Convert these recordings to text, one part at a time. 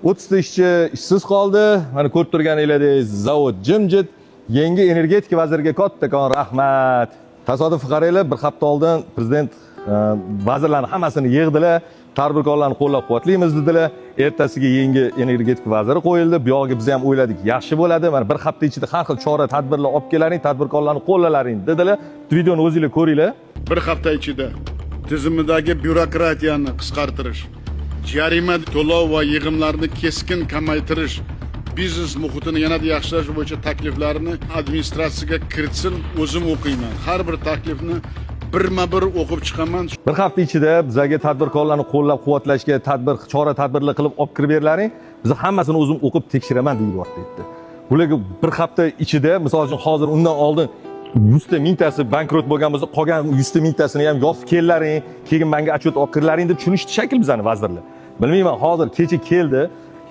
30 ta ishchi ishsiz qoldi. Mana ko'rib turganingizdek, zavod jimjit. Yangi energetika vaziriga kattakon rahmat. Tasodif qaranglar, bir hafta oldin prezident vazirlarning hammasini yig'dilar. Tadbirkorlarni qo'llab-quvvatlaymiz dedilar. Ertasiga yangi energetika vaziri qo'yildi. Bu yog'iga biz ham o'yladik, yaxshi bo'ladi. Mana bir hafta ichida har xil chora-tadbirlar olib kelaring, tadbirkorlarni qo'llalaring dedilar. Videoni o'zingizlar ko'ringlar. Bir hafta ichida tizimidagi byurokratiyani qisqartirish, jarima to'lov va yig'imlarni keskin kamaytirish, biznes muhitini yanada yaxshilash bo'yicha takliflarni administratsiyaga kiritsin. O'zim o'qiyman. Har bir taklifni birma-bir o'qib chiqaman. Bir hafta ichida bizga tadbirkorlarni qo'llab-quvvatlashga chora-tadbirlar qilib olib kirib berlaring. Biz hammasini o'zim o'qib tekshiraman deyapti. Bularga bir hafta ichida, misol uchun hozir undan oldin 100 ta mingtasi bankrot bo'lgan bo'lsa, qolgan 100 ta mingtasini ham yozib kellaring, keyin menga отчет olib kirlaring deb tushunishdi shakl bizani vazirlar. Bilmayman, hozir kecha keldi,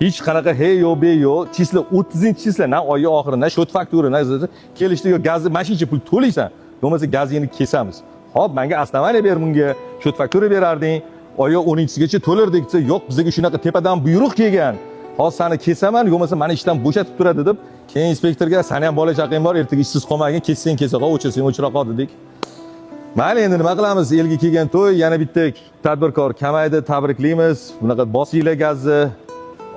hech qanaqa hey yo be yo, chisla 30-chisla, na oy oxiri, na shot faktura, na kelishdi, yo gazni mashincha pul to'laysan, bo'lmasa gazingni kesamiz. Hop, menga основание ber bunga, shot faktura berarding, oy 10-sigacha to'lardik desa, yo'q, bizga shunaqa tepadan buyruq kelgan. Hozir seni kesaman, yo'qmasa meni ishdan bo'shatib turadi deb, keyin inspektorga seni ham bola chaqang bor, ertaga ishsiz qolmagin, kessang kesa qol, o'chirsang o'chira qol dedik. Mayli, endi nima qilamiz? Elga kelgan to'y, yana bitta tadbirkor kamaydi, tabriklaymiz. Bunaqa bosinglar gazni,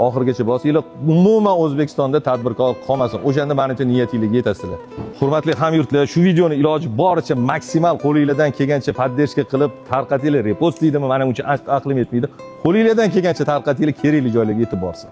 oxirgacha bosinglar. Umuman O'zbekistonda tadbirkor qolmasin. O'shanda menimcha niyatingizga yetasizlar. Hurmatli hamyurtlar, shu videoni iloji boricha maksimal qo'lingizdan kelgancha poddershka qilib tarqatinglar. Repost deydimi, menimcha aqlim yetmaydi. Qo'lingizdan kelgancha tarqatinglar, kerakli joylarga yetib borsin.